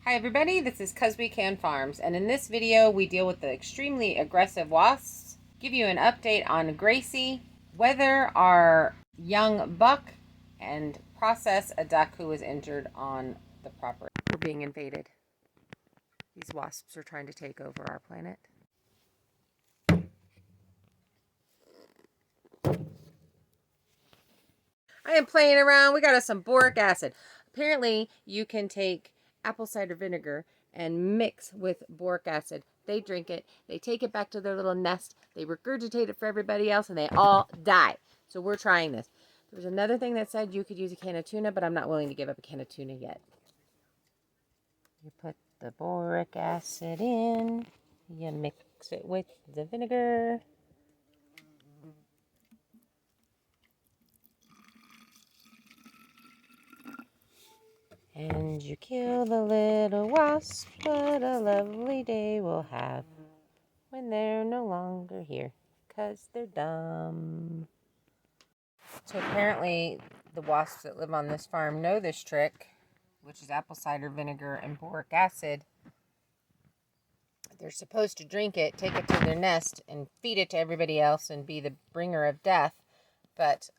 Hi everybody, this is 'Cause We Can Farms, and in this video we deal with the extremely aggressive wasps, give you an update on Gracie, weather our young buck, and process a duck who was injured on the property. We're being invaded. These wasps are trying to take over our planet. I am playing around. We got us some boric acid. Apparently you can take apple cider vinegar and mix with boric acid. They drink it, they take it back to their little nest, they regurgitate it for everybody else, and they all die. So we're trying this. There was another thing that said you could use a can of tuna, but I'm not willing to give up a can of tuna yet. You put the boric acid in, you mix it with the vinegar. And you kill the little wasp. What a lovely day we'll have when they're no longer here, 'cause they're dumb. So apparently the wasps that live on this farm know this trick, which is apple cider vinegar and boric acid. They're supposed to drink it, take it to their nest, and feed it to everybody else and be the bringer of death, but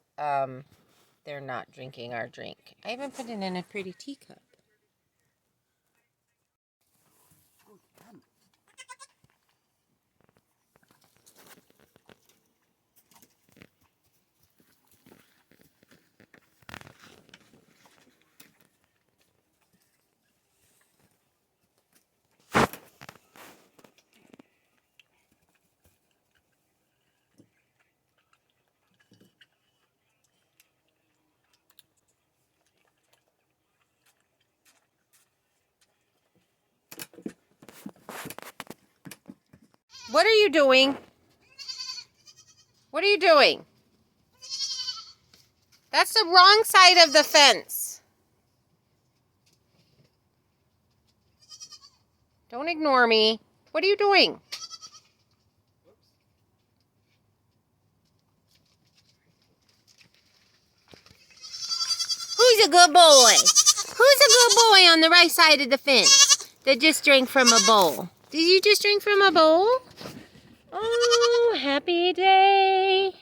they're not drinking our drink. I even put it in a pretty teacup. What are you doing? What are you doing? That's the wrong side of the fence. Don't ignore me. What are you doing? Who's a good boy? Who's a good boy on the right side of the fence that just drank from a bowl? Did you just drink from a bowl? Oh, happy day.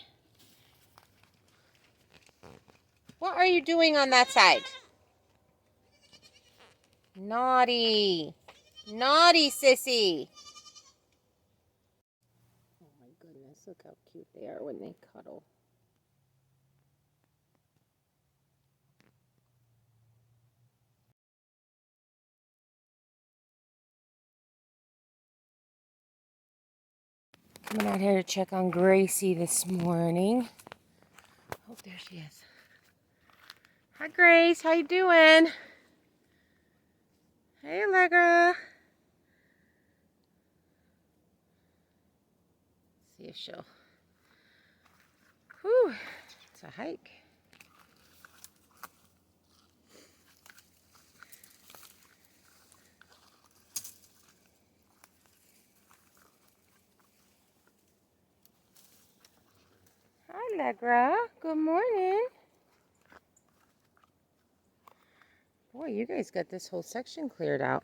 What are you doing on that side? Naughty. Naughty, sissy. Oh my goodness, look how cute they are when they cuddle. Coming out here to check on Gracie this morning. Oh, there she is. Hi, Grace. How you doing? Hey, Allegra. See if she'll... Whew, it's a hike. Hi, Allegra. Good morning. Boy, you guys got this whole section cleared out.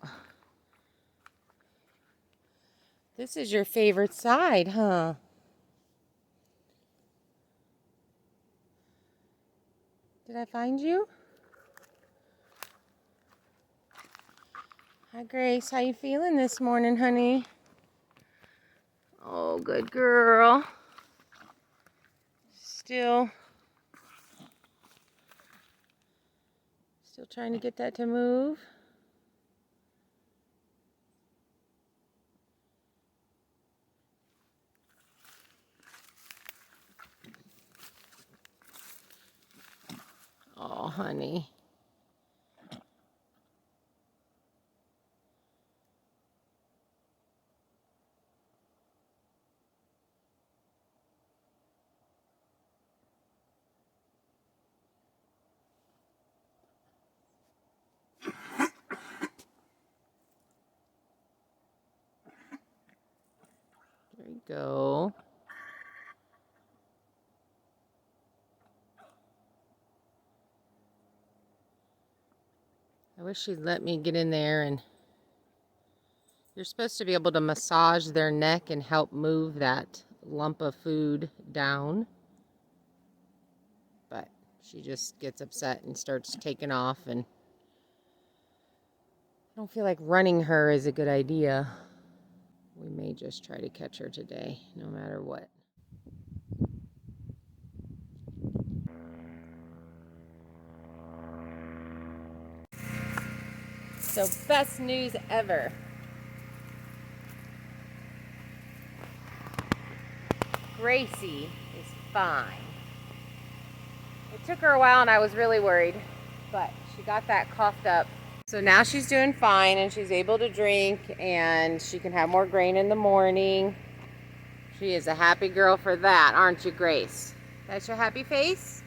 This is your favorite side, huh? Did I find you? Hi, Grace. How you feeling this morning, honey? Oh, good girl. Still trying to get that to move. Oh, honey. There you go. I wish she'd let me get in there and You're supposed to be able to massage their neck and help move that lump of food down. But she just gets upset and starts taking off, and I don't feel like running her is a good idea. We may just try to catch her today, no matter what. So, best news ever. Gracie is fine. It took her a while and I was really worried, but she got that coughed up. So now she's doing fine and she's able to drink and she can have more grain in the morning. She is a happy girl for that, aren't you, Grace? That's your happy face?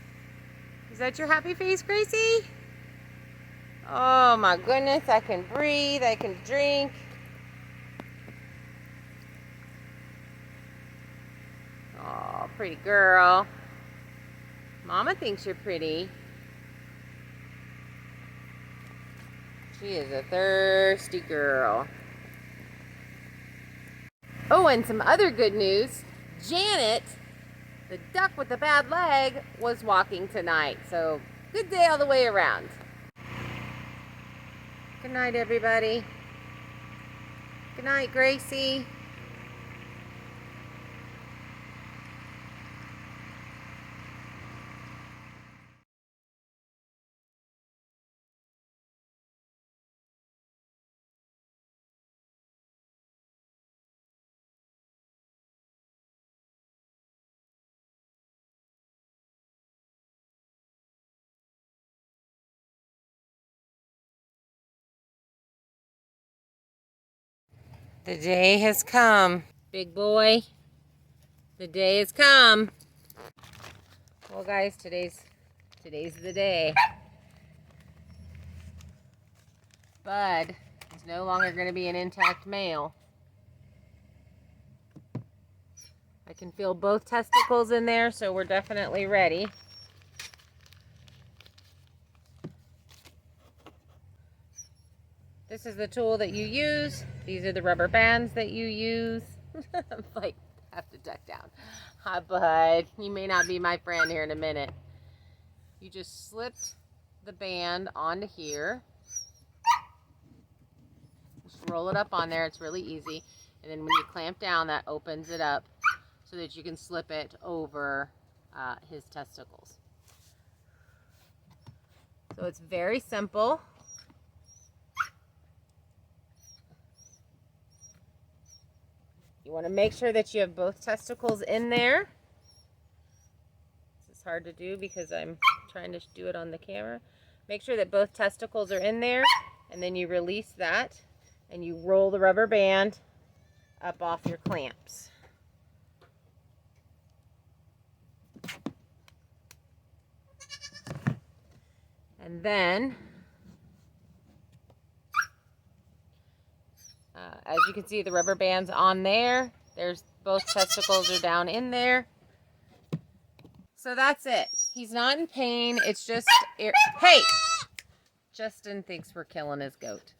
Is that your happy face, Gracie? Oh my goodness, I can breathe, I can drink. Oh, pretty girl. Mama thinks you're pretty. She is a thirsty girl. Oh, and some other good news. Janet, the duck with the bad leg, was walking tonight. So, good day all the way around. Good night, everybody. Good night, Gracie. The day has come. Big boy, the day has come. Well, guys, today's the day. Bud is no longer going to be an intact male. I can feel both testicles in there, so we're definitely ready. This is the tool that you use. These are the rubber bands that you use. Like, have to duck down. Hi, bud. You may not be my friend here in a minute. You just slipped the band onto here. Just roll it up on there. It's really easy. And then when you clamp down, that opens it up so that you can slip it over his testicles. So it's very simple. You want to make sure that you have both testicles in there. This is hard to do because I'm trying to do it on the camera. Make sure that both testicles are in there, and then you release that and you roll the rubber band up off your clamps. And then as you can see, the rubber band's on there. There's both testicles are down in there. So that's it. He's not in pain. It's just, hey, Justin thinks we're killing his goat.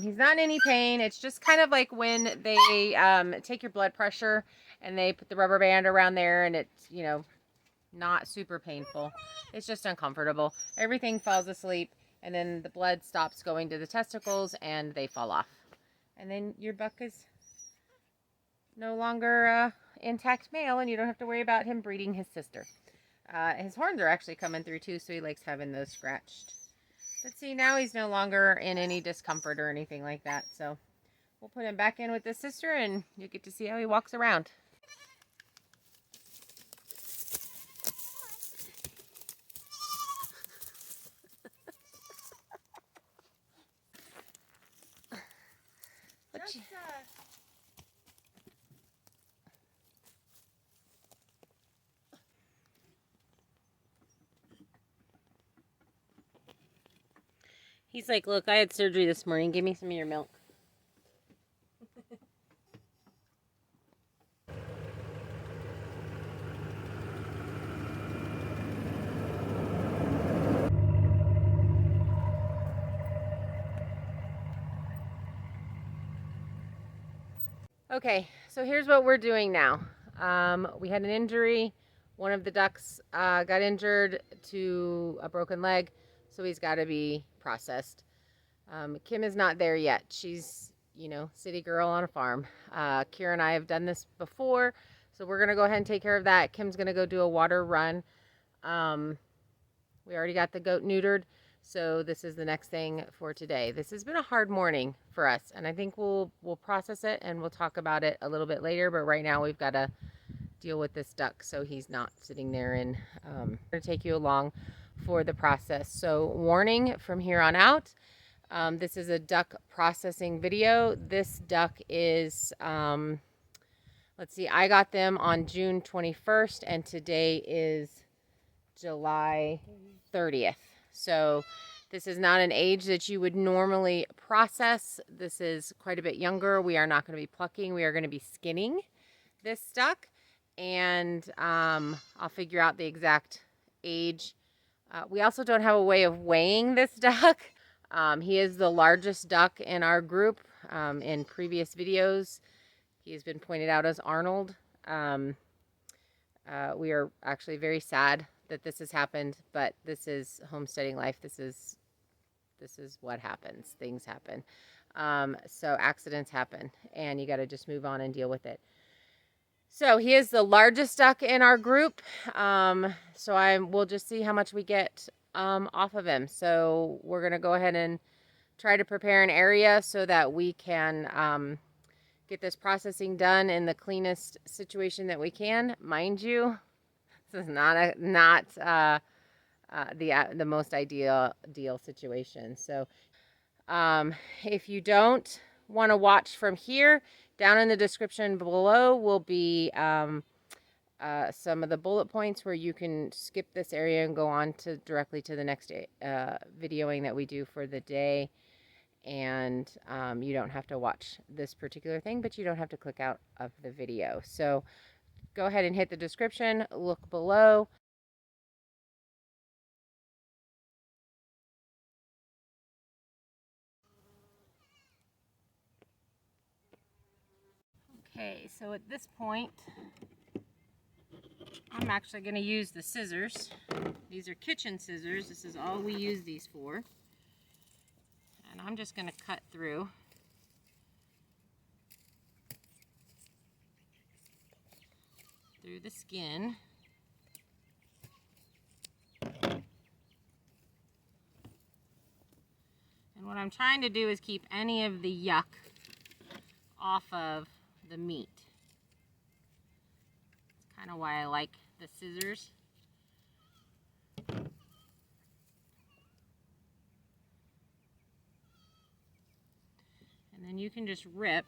He's not in any pain. It's just kind of like when they take your blood pressure and they put the rubber band around there, and it's, you know, not super painful. It's just uncomfortable. Everything falls asleep, and then the blood stops going to the testicles and they fall off. And then your buck is no longer intact male, and you don't have to worry about him breeding his sister. His horns are actually coming through too, so he likes having those scratched. But see, now he's no longer in any discomfort or anything like that. So we'll put him back in with his sister, and you'll get to see how he walks around. He's like, look, I had surgery this morning. Give me some of your milk. Okay, so here's what we're doing now. We had an injury. One of the ducks got injured to a broken leg, so he's got to be processed. Kim is not there yet. She's, city girl on a farm. Kira and I have done this before, so we're going to go ahead and take care of that. Kim's going to go do a water run. We already got the goat neutered, so this is the next thing for today. This has been a hard morning for us, and I think we'll process it and we'll talk about it a little bit later, but right now we've got to deal with this duck so he's not sitting there. And I'm going to take you along for the process. So warning from here on out, this is a duck processing video. This duck is, let's see, I got them on June 21st, and today is July 30th. So this is not an age that you would normally process. This is quite a bit younger. We are not going to be plucking. We are going to be skinning this duck, and I'll figure out the exact age. We also don't have a way of weighing this duck. He is the largest duck in our group. In previous videos, he has been pointed out as Arnold. We are actually very sad that this has happened, but this is homesteading life. This is what happens. Things happen. So accidents happen, and you got to just move on and deal with it. So he is the largest duck in our group. So we'll just see how much we get off of him. So we're going to go ahead and try to prepare an area so that we can get this processing done in the cleanest situation that we can. Mind you, this is not the most ideal situation. So if you don't want to watch from here, down in the description below will be some of the bullet points where you can skip this area and go on to directly to the next videoing that we do for the day. And you don't have to watch this particular thing, but you don't have to click out of the video. So go ahead and hit the description, look below. Okay, so at this point, I'm actually going to use the scissors. These are kitchen scissors. This is all we use these for. And I'm just going to cut through the skin. And what I'm trying to do is keep any of the yuck off of the meat. That's kind of why I like the scissors. And then you can just rip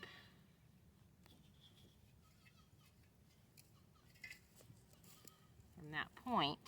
from that point.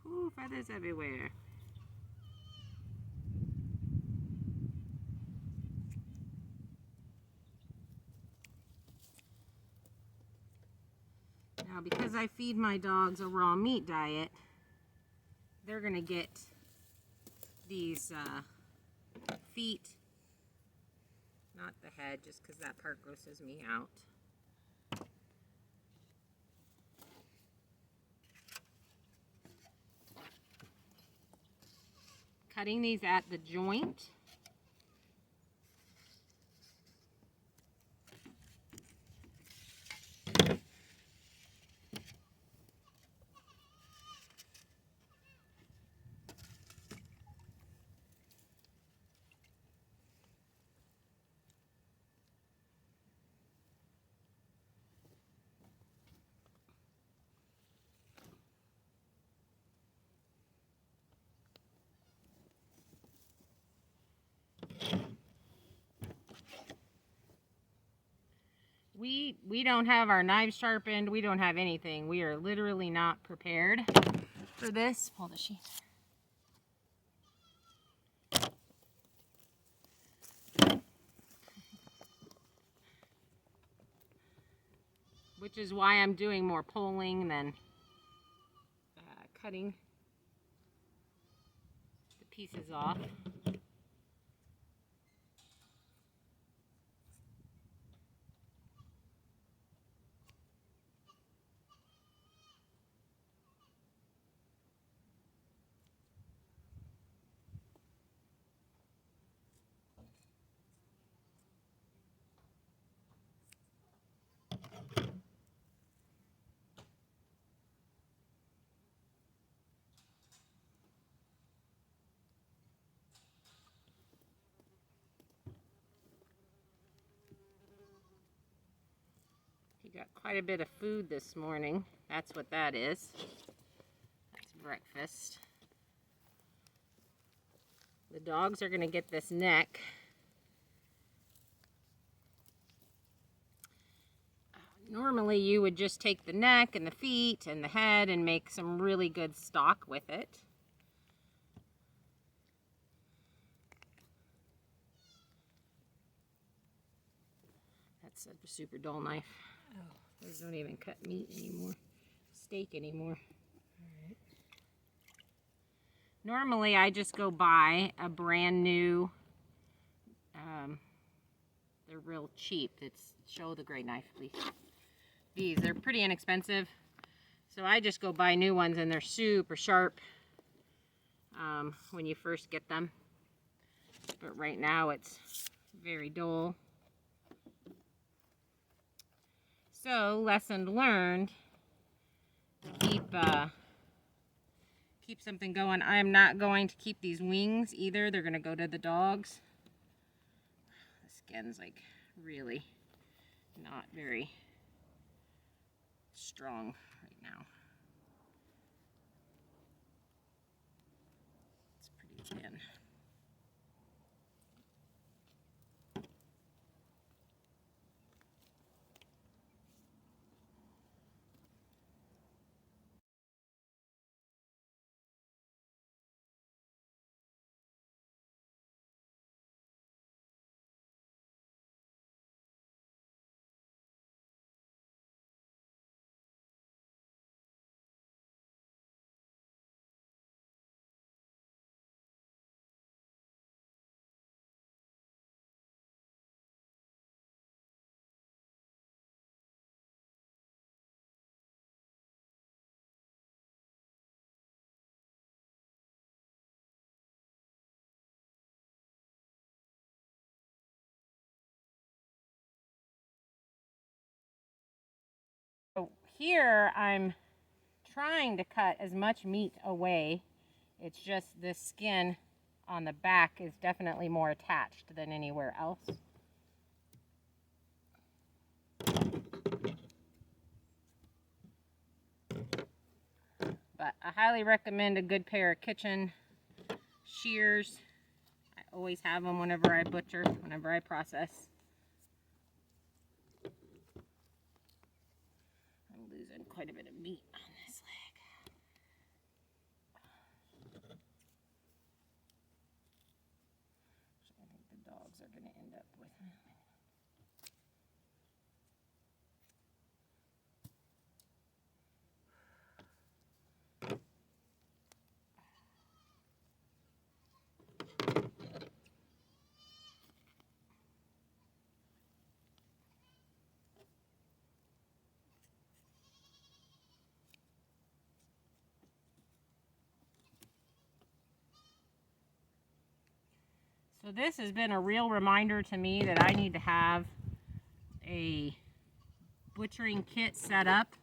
Ooh, feathers everywhere. Now, because I feed my dogs a raw meat diet, they're going to get these feet, not the head, just because that part grosses me out. Cutting these at the joint. We don't have our knives sharpened. We don't have anything. We are literally not prepared for this. Pull the sheet. Which is why I'm doing more pulling than cutting the pieces off. He got quite a bit of food this morning. That's what that is. That's breakfast. The dogs are going to get this neck. Normally you would just take the neck and the feet and the head and make some really good stock with it. That's a super dull knife. Oh, those don't even cut meat anymore, steak anymore. All right. Normally I just go buy a brand new, they're real cheap. Show the gray knife, please. They're pretty inexpensive. So I just go buy new ones and they're super sharp when you first get them. But right now it's very dull. So, lesson learned, keep something going. I'm not going to keep these wings either. They're going to go to the dogs. The skin's like really not very strong right now. It's pretty thin. So here I'm trying to cut as much meat away. It's just this skin on the back is definitely more attached than anywhere else. But I highly recommend a good pair of kitchen shears. I always have them whenever I butcher, whenever I process. I'm losing quite a bit of meat on this leg. I think the dogs are going to end up with it. So this has been a real reminder to me that I need to have a butchering kit set up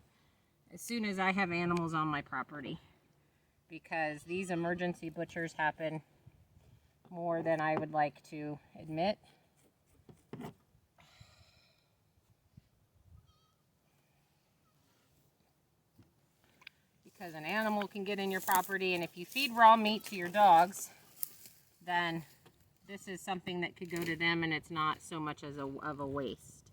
as soon as I have animals on my property, because these emergency butchers happen more than I would like to admit. Because an animal can get in your property, and if you feed raw meat to your dogs, then this is something that could go to them, and it's not so much as of a waste.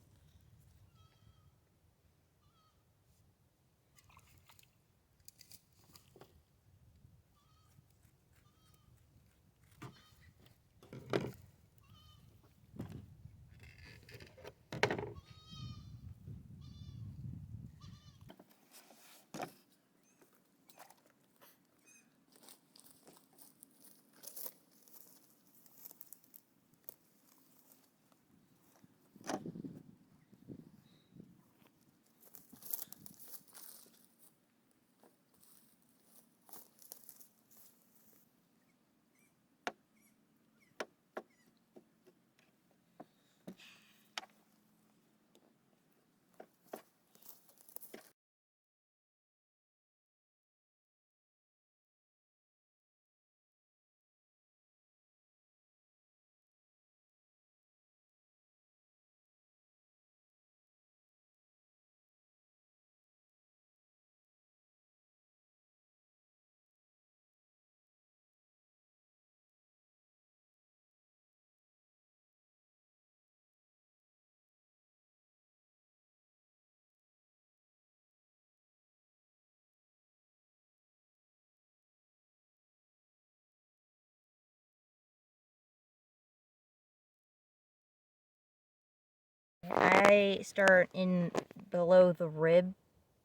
I start in below the rib.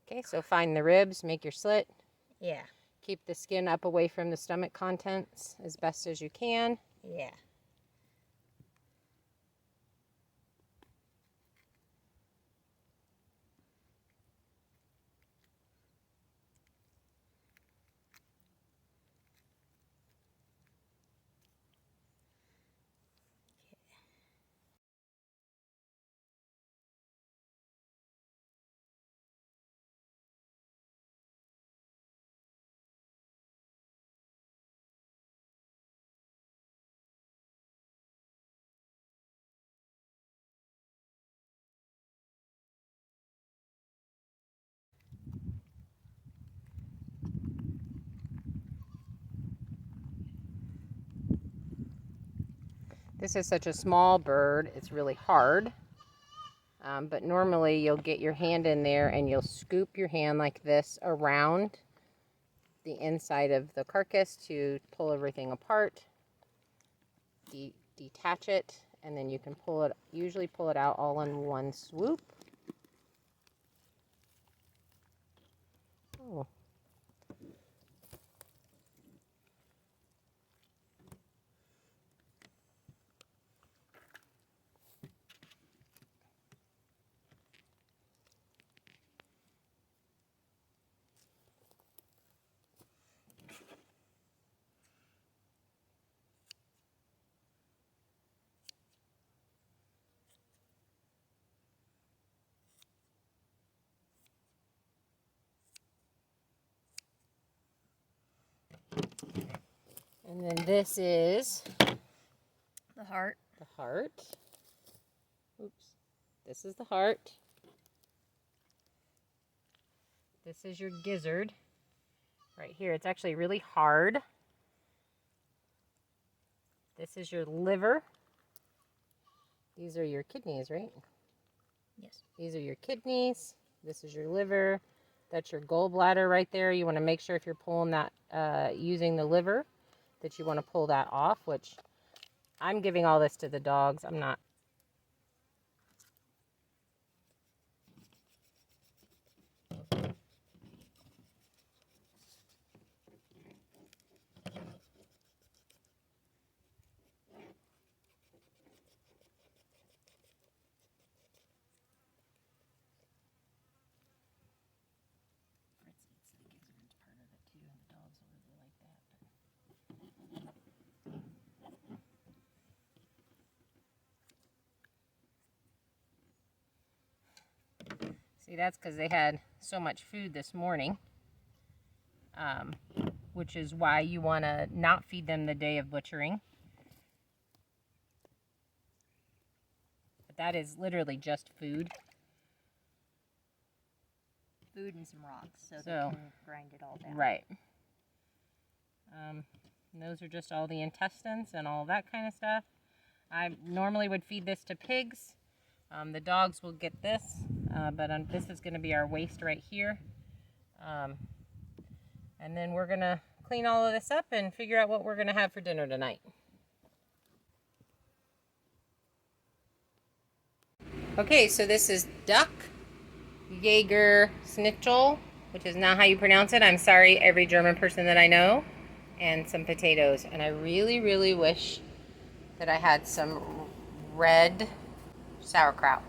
Okay, so find the ribs, make your slit. Yeah. Keep the skin up away from the stomach contents as best as you can. Yeah. This is such a small bird, it's really hard. But normally you'll get your hand in there and you'll scoop your hand like this around the inside of the carcass to pull everything apart, detach it, and then you can usually pull it out all in one swoop. Oh. And then this is The heart. the heart. Oops. This is the heart. This is your gizzard. Right here, it's actually really hard. This is your liver. These are your kidneys, right? Yes. These are your kidneys. This is your liver. That's your gallbladder right there. You want to make sure if you're pulling that, using the liver, that you want to pull that off, which I'm giving all this to the dogs. I'm not. See, that's because they had so much food this morning, which is why you want to not feed them the day of butchering. But that is literally just food. Food and some rocks, so they can grind it all down. Right. And those are just all the intestines and all that kind of stuff. I normally would feed this to pigs. The dogs will get this, but this is going to be our waste right here. And then we're going to clean all of this up and figure out what we're going to have for dinner tonight. Okay, so this is duck, Jaeger Schnitzel, which is not how you pronounce it. I'm sorry, every German person that I know. And some potatoes. And I really, really wish that I had some red sauerkraut.